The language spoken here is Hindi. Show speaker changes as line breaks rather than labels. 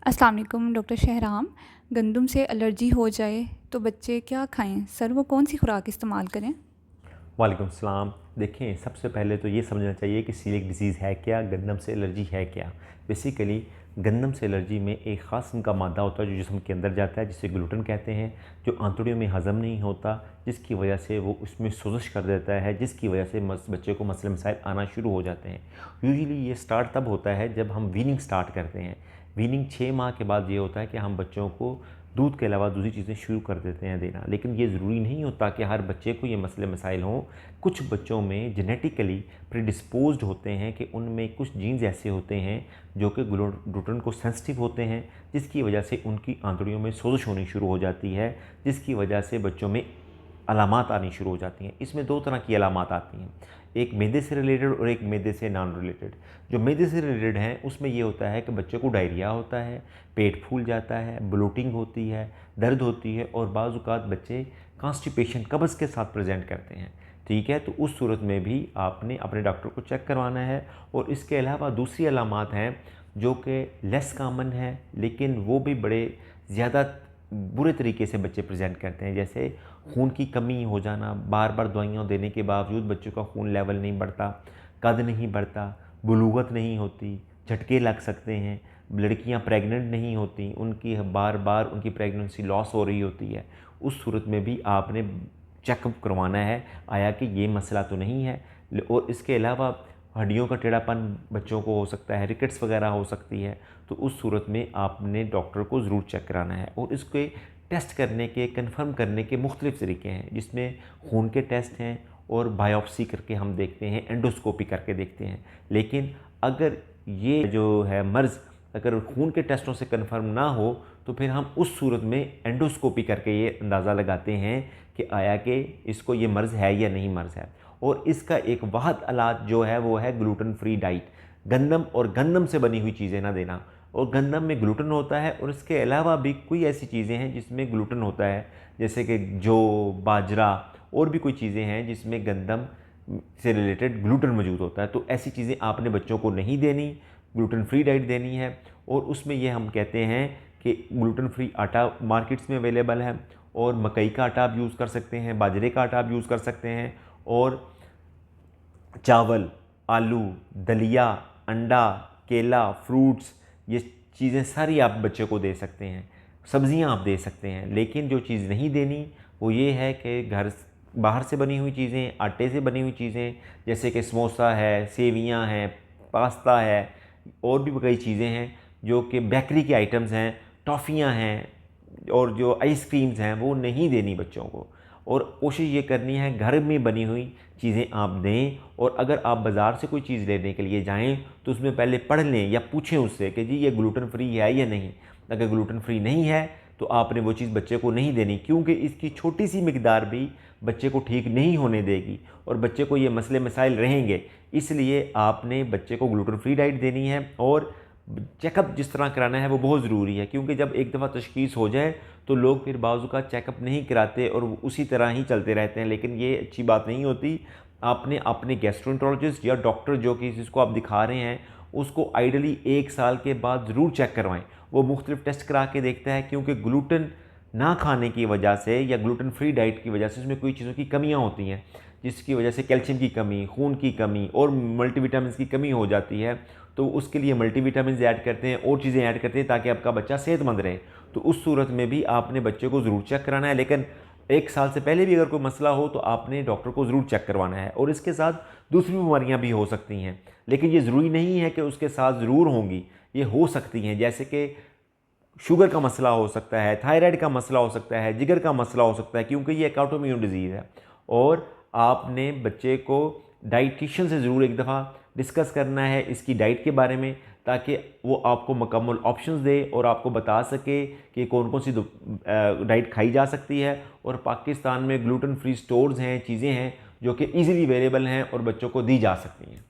अस्सलाम वालेकुम डॉक्टर शहराम। गंदम से एलर्जी हो जाए तो बच्चे क्या खाएं सर, वो कौन सी खुराक इस्तेमाल करें?
वालेकुम सलाम। देखें, सबसे पहले तो ये समझना चाहिए कि सीलिएक डिजीज़ है क्या, गंदम से एलर्जी है क्या। बेसिकली गंदम से एलर्जी में एक ख़ास किस्म का मादा होता है जो जिस्म के अंदर जाता है, जिसे ग्लूटन कहते हैं, जो आंतड़ियों में हज़म नहीं होता, जिसकी वजह से वो उसमें सोजिश कर देता है, जिसकी वजह से बच्चे को मसले मसाइल आना शुरू हो जाते हैं। यूजुअली ये स्टार्ट तब होता है जब हम वीनिंग स्टार्ट करते हैं। वीनिंग 6 माह के बाद ये होता है कि हम बच्चों को दूध के अलावा दूसरी चीज़ें शुरू कर देते हैं देना, लेकिन ये ज़रूरी नहीं होता कि हर बच्चे को ये मसले मसाइल हों। कुछ बच्चों में जेनेटिकली प्रीडिस्पोज्ड होते हैं कि उनमें कुछ जीन्स ऐसे होते हैं जो कि ग्लूटेन को सेंसिटिव होते हैं, जिसकी वजह से उनकी आंतड़ियों में सोजिश होनी शुरू हो जाती है, जिसकी वजह से बच्चों में अलामात आनी शुरू हो जाती हैं। इसमें 2 तरह की अलामात आती हैं, एक मैदे से रिलेटेड और एक मैदे से नॉन रिलेटेड। जो मैदे से रिलेटेड हैं उसमें ये होता है कि बच्चे को डायरिया होता है, पेट फूल जाता है, ब्लोटिंग होती है, दर्द होती है और बाज़ औक़ात बच्चे कॉन्स्टिपेशन कब्ज़ के साथ प्रेजेंट करते हैं। ठीक है, तो उस सूरत में भी आपने अपने डॉक्टर को चेक करवाना है। और इसके अलावा दूसरी अलामात हैं जो कि लेस कॉमन है, लेकिन वो भी बड़े ज़्यादा बुरे तरीके से बच्चे प्रेजेंट करते हैं, जैसे खून की कमी हो जाना, बार बार दवाइयाँ देने के बावजूद बच्चों का खून लेवल नहीं बढ़ता, कद नहीं बढ़ता, बुलूगत नहीं होती, झटके लग सकते हैं, लड़कियां प्रेग्नेंट नहीं होती, उनकी बार बार उनकी प्रेगनेंसी लॉस हो रही होती है। उस सूरत में भी आपने चेकअप करवाना है आया कि ये मसला तो नहीं है। और इसके अलावा हड्डियों का टेढ़ापन बच्चों को हो सकता है, रिकेट्स वगैरह हो सकती है, तो उस सूरत में आपने डॉक्टर को ज़रूर चेक कराना है। और इसके टेस्ट करने के, कंफर्म करने के मुख्तलिफ़ तरीके हैं, जिसमें खून के टेस्ट हैं और बायोप्सी करके हम देखते हैं, एंडोस्कोपी करके देखते हैं। लेकिन अगर ये जो है मर्ज़ अगर खून के टेस्टों से कंफर्म ना हो तो फिर हम उस सूरत में एंडोस्कोपी करके ये अंदाज़ा लगाते हैं कि आया कि इसको ये मर्ज़ है या नहीं मर्ज़ है। और इसका एक वाहद इलाज जो है वो है ग्लूटेन फ्री डाइट। गंदम और गंदम से बनी हुई चीज़ें ना देना। और गंदम में ग्लूटेन होता है और इसके अलावा भी कोई ऐसी चीज़ें हैं जिसमें ग्लूटेन होता है, जैसे कि जौ, बाजरा और भी कोई चीज़ें हैं जिसमें गंदम से रिलेटेड ग्लूटेन मौजूद होता है। तो ऐसी चीज़ें आपने बच्चों को नहीं देनी, ग्लूटेन फ्री डाइट देनी है। और उसमें ये हम कहते हैं कि ग्लूटेन फ्री आटा मार्केट्स में अवेलेबल है, और मकई का आटा आप यूज़ कर सकते हैं, बाजरे का आटा आप यूज़ कर सकते हैं, और चावल, आलू, दलिया, अंडा, केला, फ्रूट्स, ये चीज़ें सारी आप बच्चे को दे सकते हैं। सब्ज़ियाँ आप दे सकते हैं, लेकिन जो चीज़ नहीं देनी वो ये है कि बाहर से बनी हुई चीज़ें, आटे से बनी हुई चीज़ें, जैसे कि समोसा है, सेवियाँ हैं, पास्ता है, और भी कई चीज़ें हैं जो कि बेकरी के आइटम्स हैं, टॉफ़ियाँ हैं, और जो आइसक्रीम्स हैं वो नहीं देनी बच्चों को। और कोशिश ये करनी है घर में बनी हुई चीज़ें आप दें। और अगर आप बाज़ार से कोई चीज़ लेने के लिए जाएं तो उसमें पहले पढ़ लें या पूछें उससे कि जी ये ग्लूटेन फ्री है या नहीं। अगर ग्लूटेन फ्री नहीं है तो आपने वो चीज़ बच्चे को नहीं देनी, क्योंकि इसकी छोटी सी मिकदार भी बच्चे को ठीक नहीं होने देगी और बच्चे को ये मसले मसाइल रहेंगे। इसलिए आपने बच्चे को ग्लूटेन फ्री डाइट देनी है। और चेकअप जिस तरह कराना है वो बहुत ज़रूरी है, क्योंकि जब एक दफ़ा तशख़ीस हो जाए तो लोग फिर बाज़ू का चेकअप नहीं कराते और उसी तरह ही चलते रहते हैं, लेकिन ये अच्छी बात नहीं होती। आपने अपने गैस्ट्रोएंटरोलॉजिस्ट या डॉक्टर जो कि जिसको आप दिखा रहे हैं उसको आइडली 1 साल के बाद ज़रूर चेक करवाएं। वो मुख्तलिफ टेस्ट करा के देखता है, क्योंकि ग्लूटेन ना खाने की वजह से या ग्लूटेन फ्री डाइट की वजह से उसमें कोई चीज़ों की कमियाँ होती हैं, जिसकी वजह से कैल्शियम की कमी, खून की कमी और मल्टीविटामिन की कमी हो जाती है। तो उसके लिए मल्टीविटामिन ऐड करते हैं और चीज़ें ऐड करते हैं ताकि आपका बच्चा सेहतमंद रहे। तो उस सूरत में भी आपने बच्चे को ज़रूर चेक कराना है, लेकिन 1 साल से पहले भी अगर कोई मसला हो तो आपने डॉक्टर को ज़रूर चेक करवाना है। और इसके साथ दूसरी बीमारियां भी हो सकती हैं, लेकिन ये ज़रूरी नहीं है कि उसके साथ ज़रूर होंगी, ये हो सकती हैं, जैसे कि शुगर का मसला हो सकता है, थायराइड का मसला हो सकता है, जिगर का मसला हो सकता है, क्योंकि ये एक ऑटोइम्यून डिजीज़ है। और आपने बच्चे को डाइटिशियन से ज़रूर एक दफ़ा डिस्कस करना है इसकी डाइट के बारे में, ताकि वो आपको मुकम्मल ऑप्शंस दे और आपको बता सके कि कौन कौन सी डाइट खाई जा सकती है। और पाकिस्तान में ग्लूटेन फ्री स्टोर्स हैं, चीज़ें हैं जो कि ईज़िली अवेलेबल हैं और बच्चों को दी जा सकती हैं।